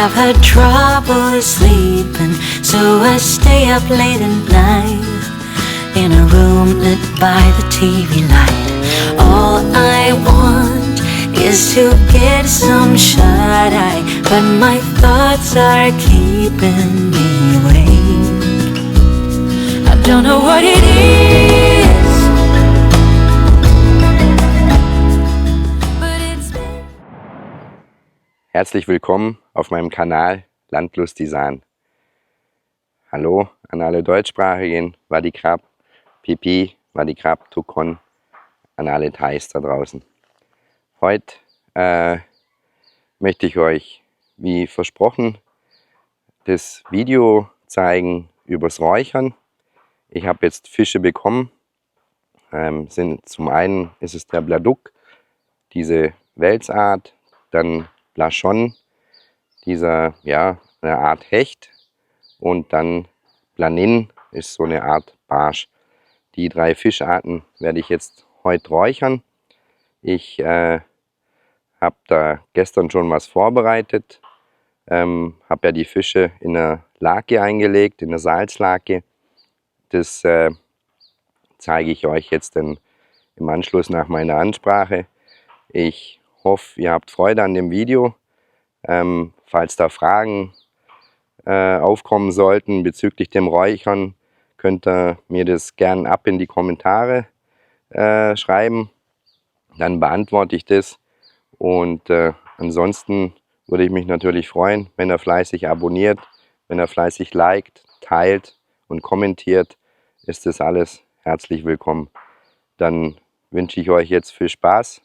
I've had trouble sleeping, so I stay up late at night in a room lit by the TV light. All I want is to get some shut-eye, but my thoughts are keeping me awake. I don't know what it is, but it's been... Herzlich willkommen auf meinem Kanal Landlustisan. Hallo an alle Deutschsprachigen, Wadikrab, Pipi, Wadikrab, Tukon, an alle Thais da draußen. Heute möchte ich euch, wie versprochen, das Video zeigen übers Räuchern. Ich habe jetzt Fische bekommen. Zum einen ist es der Bladuk, diese Welsart, dann Blaschon, dieser, ja, eine Art Hecht, und dann Planin ist so eine Art Barsch. Die drei Fischarten werde ich jetzt heute räuchern. Ich habe da gestern schon was vorbereitet, habe ja die Fische in eine Lake eingelegt, in eine Salzlake. Das zeige ich euch jetzt dann im Anschluss nach meiner Ansprache. Ich hoffe, ihr habt Freude an dem Video. Falls da Fragen aufkommen sollten bezüglich dem Räuchern, könnt ihr mir das gern ab in die Kommentare schreiben. Dann beantworte ich das. Und ansonsten würde ich mich natürlich freuen, wenn ihr fleißig abonniert, wenn ihr fleißig liked, teilt und kommentiert. Ist das alles herzlich willkommen. Dann wünsche ich euch jetzt viel Spaß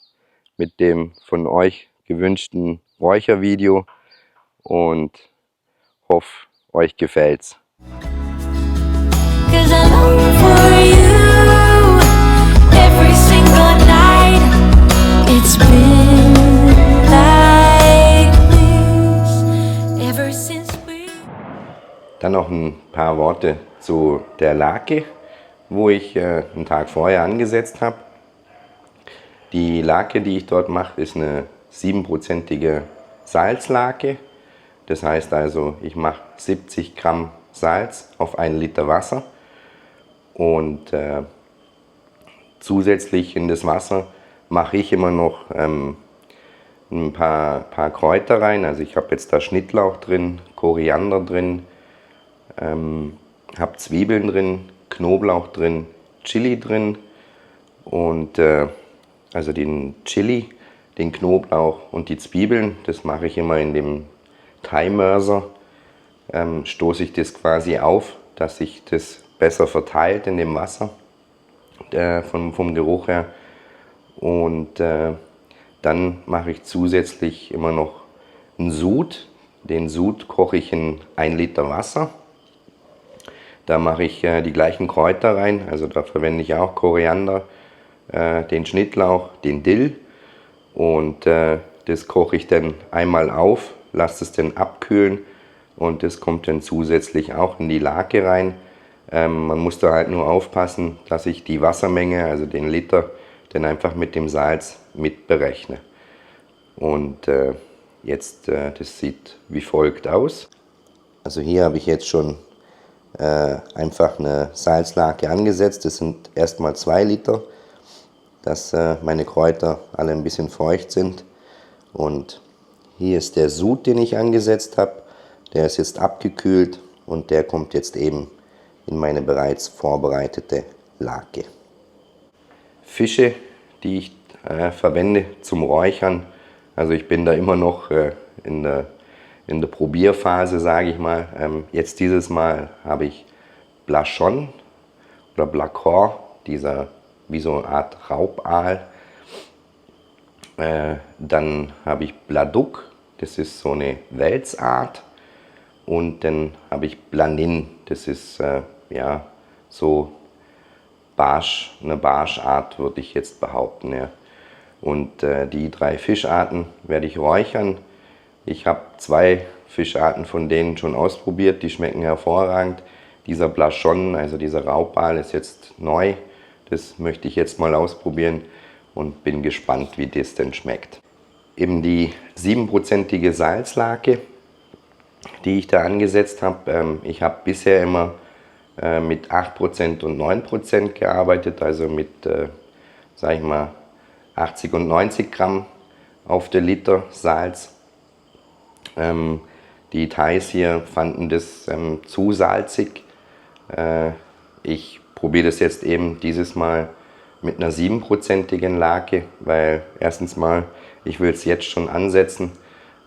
mit dem von euch gewünschten Räuchervideo und hoffe, euch gefällt's. 'Cause I long for you every single night. It's been like this ever since we... Dann noch ein paar Worte zu der Lake, wo ich einen Tag vorher angesetzt habe. Die Lake, die ich dort mache, ist eine 7%ige Salzlake. Das heißt also, ich mache 70 Gramm Salz auf 1 Liter Wasser. Und zusätzlich in das Wasser mache ich immer noch ein paar Kräuter rein. Also ich habe jetzt da Schnittlauch drin, Koriander drin, habe Zwiebeln drin, Knoblauch drin, Chili drin. Und also den Chili, den Knoblauch und die Zwiebeln, das mache ich immer in dem Thai-Mörser. Stoße ich das quasi auf, dass sich das besser verteilt in dem Wasser, vom Geruch her. Und dann mache ich zusätzlich immer noch einen Sud. Den Sud koche ich in 1 Liter Wasser. Da mache ich die gleichen Kräuter rein, also da verwende ich auch Koriander, den Schnittlauch, den Dill. Und das koche ich dann einmal auf, lasse es dann abkühlen. Und das kommt dann zusätzlich auch in die Lake rein. Man muss da halt nur aufpassen, dass ich die Wassermenge, also den Liter, dann einfach mit dem Salz mit berechne. Und jetzt, das sieht wie folgt aus. Also hier habe ich jetzt schon einfach eine Salzlake angesetzt. Das sind erstmal 2 Liter, dass meine Kräuter alle ein bisschen feucht sind. Und hier ist der Sud, den ich angesetzt habe. Der ist jetzt abgekühlt und der kommt jetzt eben in meine bereits vorbereitete Lake. Fische, die ich verwende zum Räuchern, also ich bin da immer noch in der Probierphase, sage ich mal. Jetzt dieses Mal habe ich Blaschon oder Blacor, dieser wie so eine Art Raubaal. Dann habe ich Bladuk, das ist so eine Welsart. Und dann habe ich Planin, das ist ja so eine Barschart, würde ich jetzt behaupten. Ja. Und die 3 Fischarten werde ich räuchern. Ich habe 2 Fischarten von denen schon ausprobiert, die schmecken hervorragend. Dieser Blaschon, also dieser Raubaal, ist jetzt neu. Das möchte ich jetzt mal ausprobieren und bin gespannt, wie das denn schmeckt. Eben die 7%ige Salzlake die ich da angesetzt habe. Ich habe bisher immer mit 8% und 9% gearbeitet, also mit, sag ich mal, 80 und 90 Gramm auf der Liter Salz. Die Thais hier fanden das zu salzig. Ich probiere das jetzt eben dieses Mal mit einer 7%igen Lake, weil erstens mal, ich will es jetzt schon ansetzen.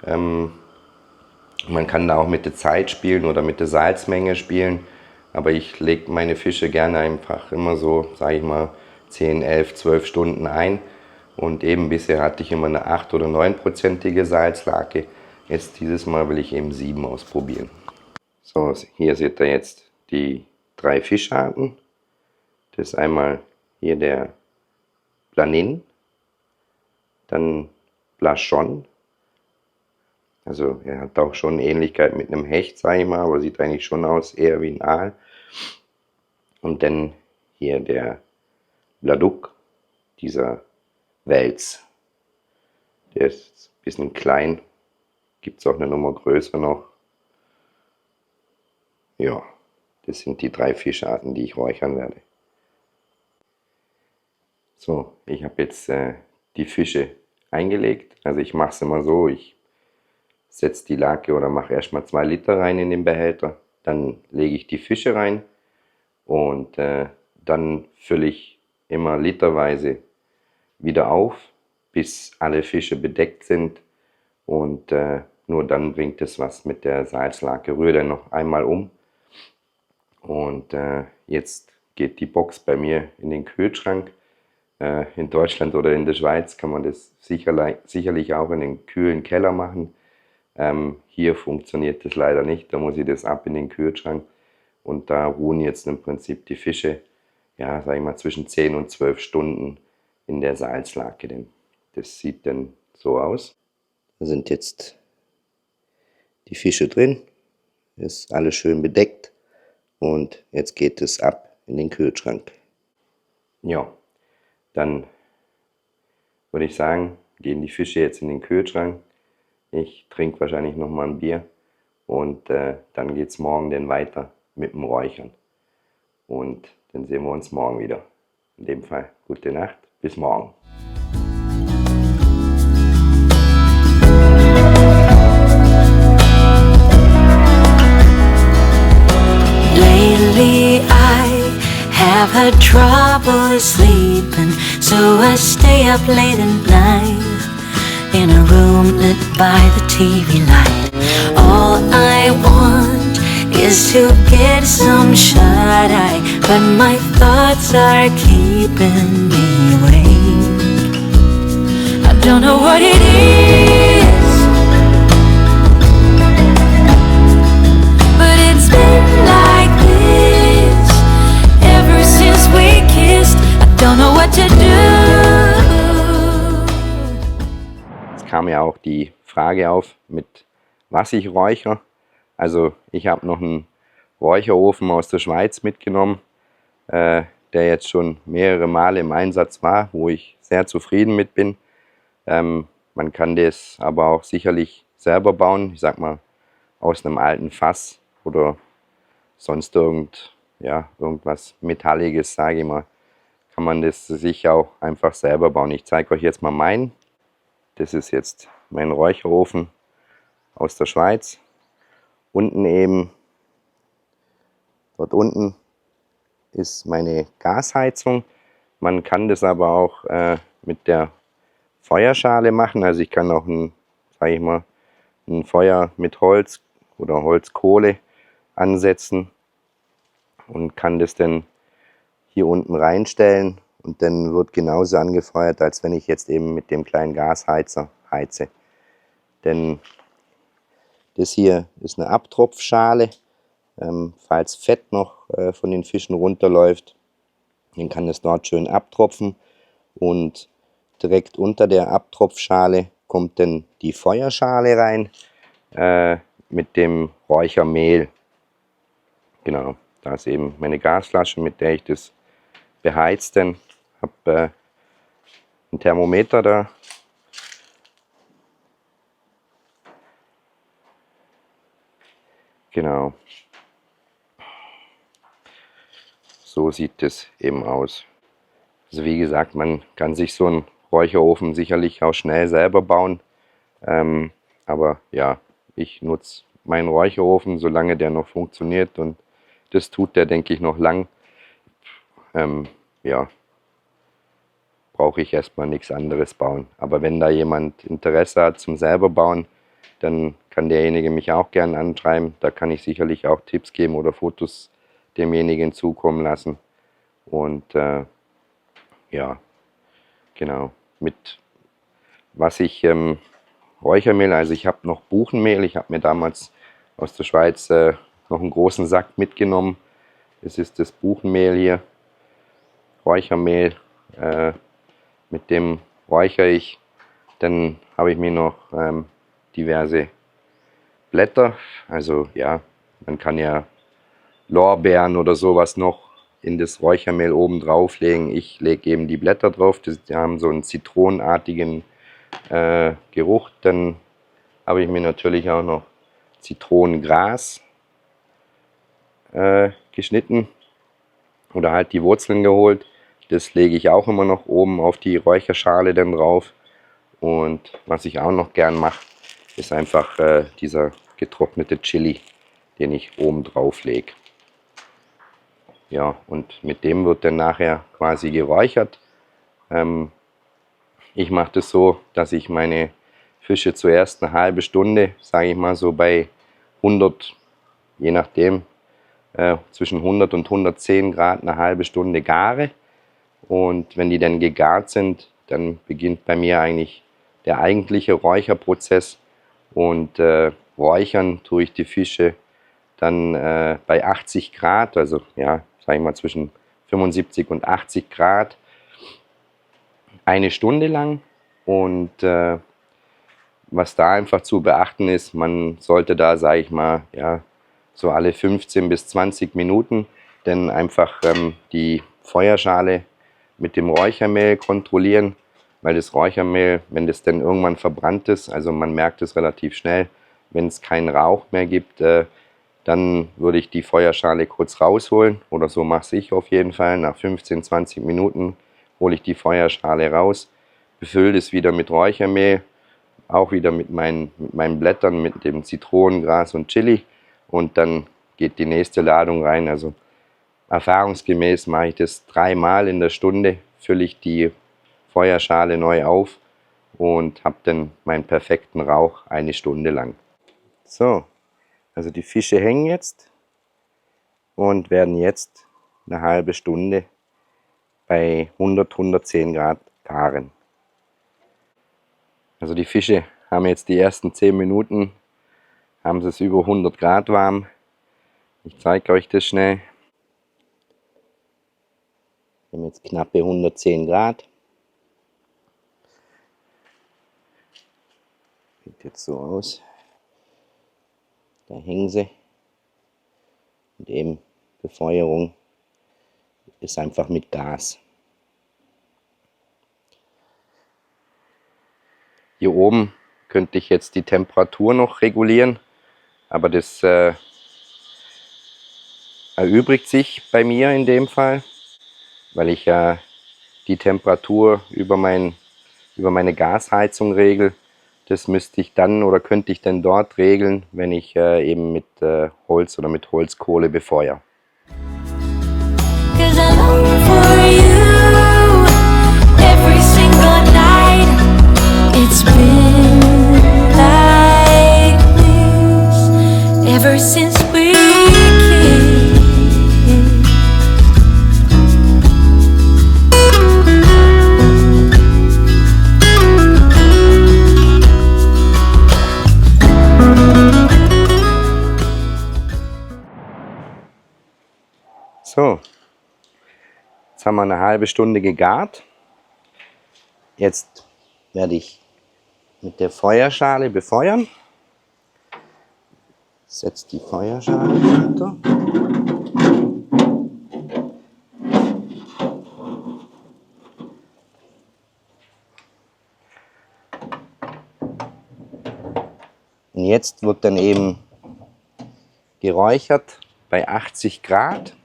Man kann da auch mit der Zeit spielen oder mit der Salzmenge spielen, aber ich lege meine Fische gerne einfach immer so, sage ich mal, 10, 11, 12 Stunden ein. Und eben bisher hatte ich immer eine 8 oder 9%ige Salzlake. Jetzt dieses Mal will ich eben 7 ausprobieren. So, hier seht ihr jetzt die 3 Fischarten. Das ist einmal hier der Planin, dann Blaschon. Also er hat auch schon Ähnlichkeit mit einem Hecht, sage ich mal, aber sieht eigentlich schon aus eher wie ein Aal. Und dann hier der Bladuk, dieser Wels. Der ist ein bisschen klein, gibt es auch eine Nummer größer noch. Ja, das sind die 3 Fischarten, die ich räuchern werde. So, ich habe jetzt die Fische eingelegt. Also ich mache es immer so, ich setze die Lake oder mache erstmal 2 Liter rein in den Behälter. Dann lege ich die Fische rein und dann fülle ich immer literweise wieder auf, bis alle Fische bedeckt sind. Und nur dann bringt es was mit der Salzlake. Rühre dann noch einmal um. Und jetzt geht die Box bei mir in den Kühlschrank. In Deutschland oder in der Schweiz kann man das sicherlich auch in den kühlen Keller machen. Hier funktioniert das leider nicht, da muss ich das ab in den Kühlschrank. Und da ruhen jetzt im Prinzip die Fische, ja, sag ich mal, zwischen 10 und 12 Stunden in der Salzlake. Denn das sieht dann so aus. Da sind jetzt die Fische drin, ist alles schön bedeckt und jetzt geht es ab in den Kühlschrank. Ja, dann würde ich sagen, gehen die Fische jetzt in den Kühlschrank. Ich trinke wahrscheinlich noch mal ein Bier und dann geht es morgen dann weiter mit dem Räuchern. Und dann sehen wir uns morgen wieder. In dem Fall gute Nacht, bis morgen. Lately I have had trouble sleeping, so I stay up late at night in a room lit by the TV light. All I want is to get some shut-eye, but my thoughts are keeping me awake. I don't know what it is, but it's been like this ever since we kissed. I don't know what to do. Es kam ja auch die Frage auf, mit was ich räuchere. Also ich habe noch einen Räucherofen aus der Schweiz mitgenommen, der jetzt schon mehrere Male im Einsatz war, wo ich sehr zufrieden mit bin. Man kann das aber auch sicherlich selber bauen, ich sag mal aus einem alten Fass oder sonst irgendwas Metalliges, sage ich mal, kann man das sicher auch einfach selber bauen. Ich zeige euch jetzt mal meinen. Das ist jetzt mein Räucherofen aus der Schweiz. Unten eben, dort unten ist meine Gasheizung. Man kann das aber auch mit der Feuerschale machen. Also ich kann auch ein Feuer mit Holz oder Holzkohle ansetzen und kann das dann hier unten reinstellen und dann wird genauso angefeuert, als wenn ich jetzt eben mit dem kleinen Gasheizer heize. Denn das hier ist eine Abtropfschale, falls Fett noch von den Fischen runterläuft, dann kann es dort schön abtropfen und direkt unter der Abtropfschale kommt dann die Feuerschale rein mit dem Räuchermehl. Genau, da ist eben meine Gasflasche, mit der ich das beheizt. Dann habe ein Thermometer da. Genau. So sieht es eben aus. Also wie gesagt, man kann sich so einen Räucherofen sicherlich auch schnell selber bauen. Aber ja, ich nutze meinen Räucherofen, solange der noch funktioniert, und das tut der, denke ich, noch lang. Ja, brauche ich erstmal nichts anderes bauen. Aber wenn da jemand Interesse hat zum selber bauen, dann kann derjenige mich auch gern anschreiben. Da kann ich sicherlich auch Tipps geben oder Fotos demjenigen zukommen lassen. Und ja, genau. Mit was ich Räuchermehl, also ich habe noch Buchenmehl. Ich habe mir damals aus der Schweiz noch einen großen Sack mitgenommen. Das ist das Buchenmehl hier, Räuchermehl. Mit dem räuchere ich. Dann habe ich mir noch diverse Blätter. Also ja, man kann ja Lorbeeren oder sowas noch in das Räuchermehl oben drauf legen. Ich lege eben die Blätter drauf. Die haben so einen zitronenartigen Geruch. Dann habe ich mir natürlich auch noch Zitronengras geschnitten oder halt die Wurzeln geholt. Das lege ich auch immer noch oben auf die Räucherschale dann drauf. Und was ich auch noch gern mache, ist einfach dieser getrocknete Chili, den ich oben drauf lege. Ja, und mit dem wird dann nachher quasi geräuchert. Ich mache das so, dass ich meine Fische zuerst eine halbe Stunde, sage ich mal so bei 100, je nachdem, zwischen 100 und 110 Grad eine halbe Stunde gare. Und wenn die dann gegart sind, dann beginnt bei mir eigentlich der eigentliche Räucherprozess. Und räuchern tue ich die Fische dann bei 80 Grad, also ja, sage ich mal zwischen 75 und 80 Grad, eine Stunde lang. Und was da einfach zu beachten ist, man sollte da, sage ich mal, ja, so alle 15 bis 20 Minuten dann einfach die Feuerschale mit dem Räuchermehl kontrollieren, weil das Räuchermehl, wenn das dann irgendwann verbrannt ist, also man merkt es relativ schnell, wenn es keinen Rauch mehr gibt, dann würde ich die Feuerschale kurz rausholen, oder so mache ich auf jeden Fall. Nach 15, 20 Minuten hole ich die Feuerschale raus, befülle es wieder mit Räuchermehl, auch wieder mit meinen Blättern, mit dem Zitronengras und Chili, und dann geht die nächste Ladung rein. Also erfahrungsgemäß mache ich das 3-mal in der Stunde, fülle ich die Feuerschale neu auf und habe dann meinen perfekten Rauch eine Stunde lang. So, also die Fische hängen jetzt und werden jetzt eine halbe Stunde bei 100, 110 Grad garen. Also die Fische haben jetzt die ersten 10 Minuten, haben sie es über 100 Grad warm. Ich zeige euch das schnell. Wir haben jetzt knappe 110 Grad. Sieht jetzt so aus. Da hängen sie. Und eben Befeuerung ist einfach mit Gas. Hier oben könnte ich jetzt die Temperatur noch regulieren, aber das erübrigt sich bei mir in dem Fall, weil ich ja die Temperatur über meine Gasheizung regel. Das müsste ich dann oder könnte ich dann dort regeln, wenn ich eben mit Holz oder mit Holzkohle befeuere. 'Cause I long for you every single night. It's been like this ever since we kissed. So, jetzt haben wir eine halbe Stunde gegart. Jetzt werde ich mit der Feuerschale befeuern. Setze die Feuerschale runter. Und jetzt wird dann eben geräuchert bei 80 Grad.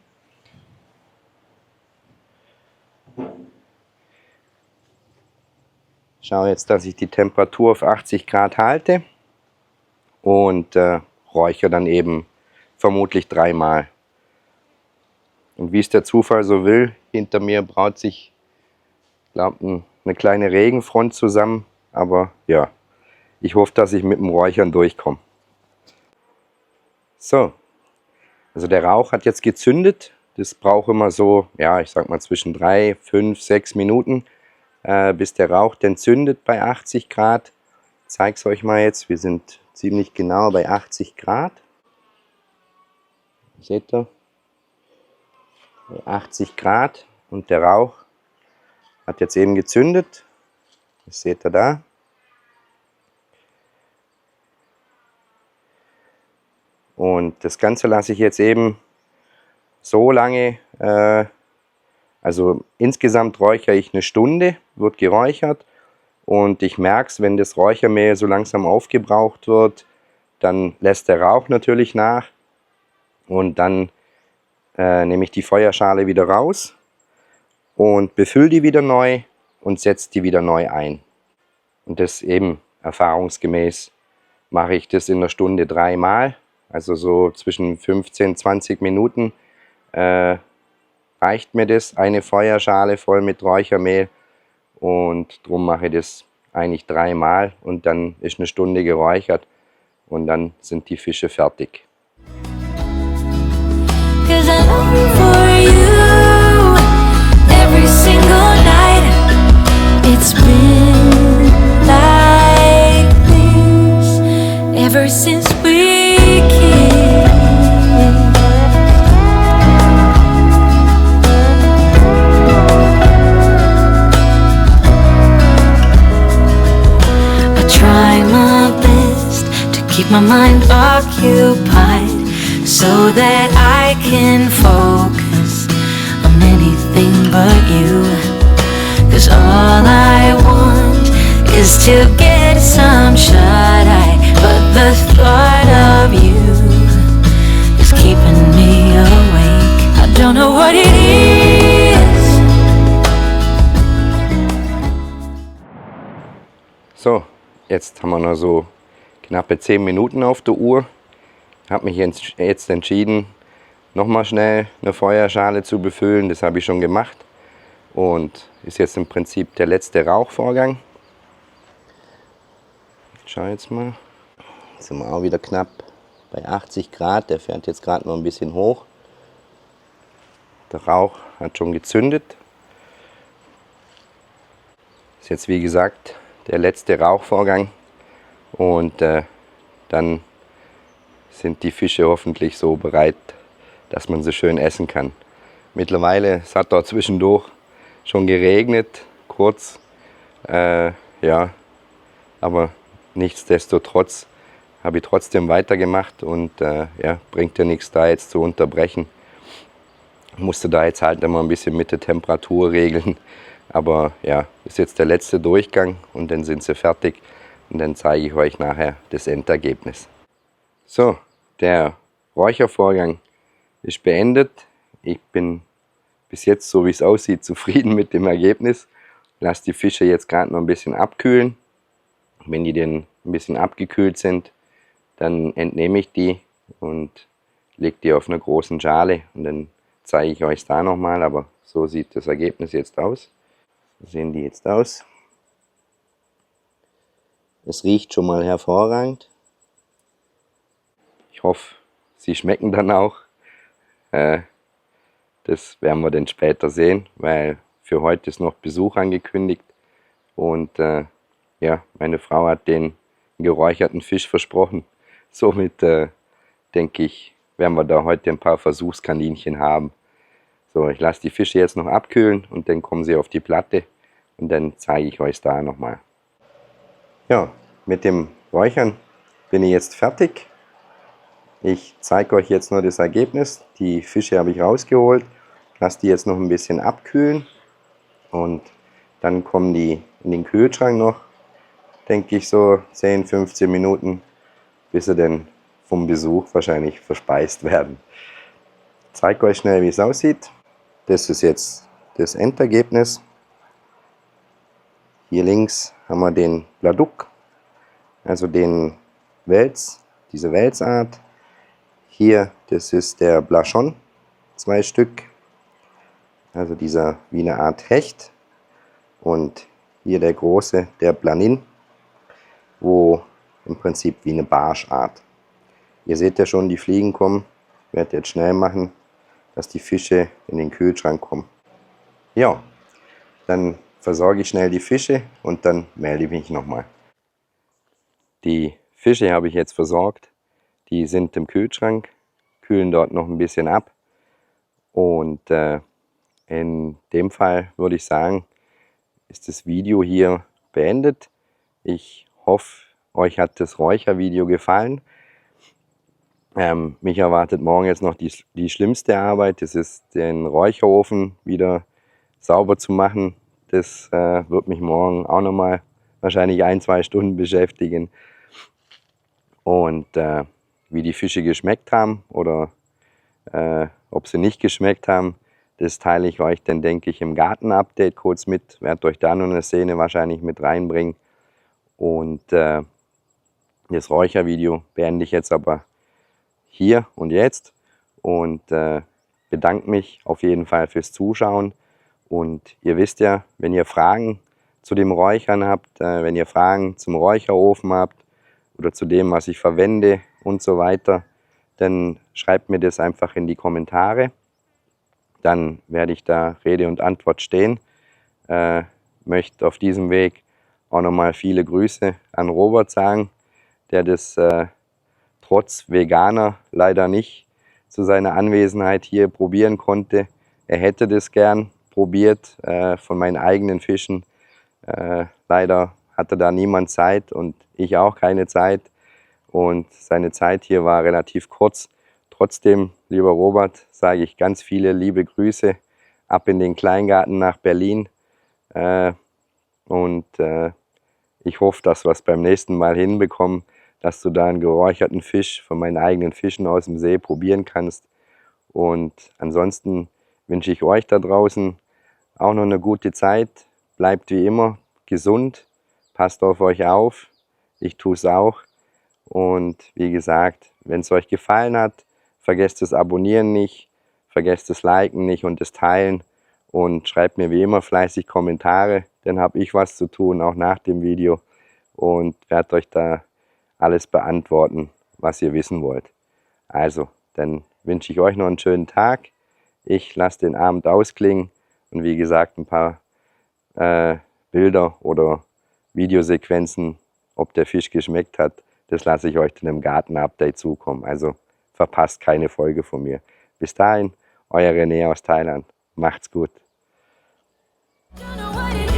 Schaue jetzt, dass ich die Temperatur auf 80 Grad halte und räuchere dann eben vermutlich 3-mal. Und wie es der Zufall so will, hinter mir braut sich, glaube eine kleine Regenfront zusammen. Aber ja, ich hoffe, dass ich mit dem Räuchern durchkomme. So, also der Rauch hat jetzt gezündet. Das braucht immer so, ja, ich sag mal zwischen 3, 5, 6 Minuten, bis der Rauch denn zündet bei 80 Grad. Ich zeige es euch mal jetzt. Wir sind ziemlich genau bei 80 Grad. Seht ihr? Bei 80 Grad und der Rauch hat jetzt eben gezündet. Das seht ihr da. Und das Ganze lasse ich jetzt eben so lange, also insgesamt räuchere ich 1 Stunde, wird geräuchert. Und ich merke es, wenn das Räuchermehl so langsam aufgebraucht wird, dann lässt der Rauch natürlich nach. Und dann nehme ich die Feuerschale wieder raus und befülle die wieder neu und setze die wieder neu ein. Und das eben erfahrungsgemäß mache ich das in 1 Stunde 3-mal. Also so zwischen 15, 20 Minuten reicht mir das, eine Feuerschale voll mit Räuchermehl. Und darum mache ich das eigentlich 3-mal und dann ist 1 Stunde geräuchert und dann sind die Fische fertig. 'Cause I long for you every single night. It's been like this ever since we kissed. I try my best to keep my mind occupied, so that I can focus on anything but you. 'Cause all I want is to get some shut-eye, but the thought of you is keeping me awake. I don't know what it is. So, jetzt haben wir noch so knappe 10 Minuten auf der Uhr. Ich habe mich jetzt entschieden, nochmal schnell eine Feuerschale zu befüllen. Das habe ich schon gemacht und ist jetzt im Prinzip der letzte Rauchvorgang. Ich schaue jetzt mal. Jetzt sind wir auch wieder knapp bei 80 Grad. Der fährt jetzt gerade noch ein bisschen hoch. Der Rauch hat schon gezündet. Ist jetzt wie gesagt der letzte Rauchvorgang und dann sind die Fische hoffentlich so bereit, dass man sie schön essen kann. Mittlerweile, es hat dort zwischendurch schon geregnet, kurz, ja, aber nichtsdestotrotz habe ich trotzdem weitergemacht und ja, bringt ja nichts da jetzt zu unterbrechen. Ich musste da jetzt halt immer ein bisschen mit der Temperatur regeln, aber ja, ist jetzt der letzte Durchgang und dann sind sie fertig und dann zeige ich euch nachher das Endergebnis. So, der Räuchervorgang ist beendet. Ich bin bis jetzt, so wie es aussieht, zufrieden mit dem Ergebnis. Lasse die Fische jetzt gerade noch ein bisschen abkühlen. Wenn die dann ein bisschen abgekühlt sind, dann entnehme ich die und lege die auf einer großen Schale und dann zeige ich euch da nochmal, aber so sieht das Ergebnis jetzt aus. So sehen die jetzt aus. Es riecht schon mal hervorragend. Ich hoffe, sie schmecken dann auch. Das werden wir dann später sehen, weil für heute ist noch Besuch angekündigt. Und ja, meine Frau hat den geräucherten Fisch versprochen. Somit denke ich, werden wir da heute ein paar Versuchskaninchen haben. So, ich lasse die Fische jetzt noch abkühlen und dann kommen sie auf die Platte und dann zeige ich euch da nochmal. Ja, mit dem Räuchern bin ich jetzt fertig. Ich zeige euch jetzt nur das Ergebnis. Die Fische habe ich rausgeholt, lasse die jetzt noch ein bisschen abkühlen und dann kommen die in den Kühlschrank noch, denke ich so 10, 15 Minuten, bis sie dann vom Besuch wahrscheinlich verspeist werden. Ich zeige euch schnell, wie es aussieht. Das ist jetzt das Endergebnis. Hier links haben wir den Bladuk, also den Wels, diese Welsart. Hier, das ist der Blachon, 2 Stück, also dieser wie eine Art Hecht. Und hier der große, der Planin, wo im Prinzip wie eine Barschart. Ihr seht ja schon, die Fliegen kommen. Ich werde jetzt schnell machen, dass die Fische in den Kühlschrank kommen. Ja, dann versorge ich schnell die Fische und dann melde ich mich nochmal. Die Fische habe ich jetzt versorgt. Die sind im Kühlschrank, kühlen dort noch ein bisschen ab. Und in dem Fall würde ich sagen, ist das Video hier beendet. Ich hoffe, euch hat das Räuchervideo gefallen. Mich erwartet morgen jetzt noch die schlimmste Arbeit. Das ist, den Räucherofen wieder sauber zu machen. Das wird mich morgen auch nochmal wahrscheinlich 1-2 Stunden beschäftigen. Und wie die Fische geschmeckt haben oder ob sie nicht geschmeckt haben, das teile ich euch dann, denke ich, im Garten-Update kurz mit. Werde euch da noch eine Szene wahrscheinlich mit reinbringen. Und das Räuchervideo beende ich jetzt aber hier und jetzt. Und bedanke mich auf jeden Fall fürs Zuschauen. Und ihr wisst ja, wenn ihr Fragen zu dem Räuchern habt, wenn ihr Fragen zum Räucherofen habt oder zu dem, was ich verwende und so weiter, dann schreibt mir das einfach in die Kommentare. Dann werde ich da Rede und Antwort stehen. Möchte auf diesem Weg auch nochmal viele Grüße an Robert sagen, der das trotz Veganer leider nicht zu seiner Anwesenheit hier probieren konnte. Er hätte das gern probiert von meinen eigenen Fischen. Leider hatte da niemand Zeit und ich auch keine Zeit. Und seine Zeit hier war relativ kurz. Trotzdem, lieber Robert, sage ich ganz viele liebe Grüße ab in den Kleingarten nach Berlin. Ich hoffe, dass wir es beim nächsten Mal hinbekommen, dass du da einen geräucherten Fisch von meinen eigenen Fischen aus dem See probieren kannst. Und ansonsten wünsche ich euch da draußen auch noch eine gute Zeit. Bleibt wie immer gesund, passt auf euch auf. Ich tue es auch. Und wie gesagt, wenn es euch gefallen hat, vergesst das Abonnieren nicht, vergesst das Liken nicht und das Teilen. Und schreibt mir wie immer fleißig Kommentare, dann habe ich was zu tun, auch nach dem Video. Und werde euch da alles beantworten, was ihr wissen wollt. Also, dann wünsche ich euch noch einen schönen Tag. Ich lasse den Abend ausklingen und wie gesagt ein paar Bilder oder Videosequenzen, ob der Fisch geschmeckt hat, das lasse ich euch dann im Garten-Update zukommen. Also verpasst keine Folge von mir. Bis dahin, euer René aus Thailand. Macht's gut. Don't know what it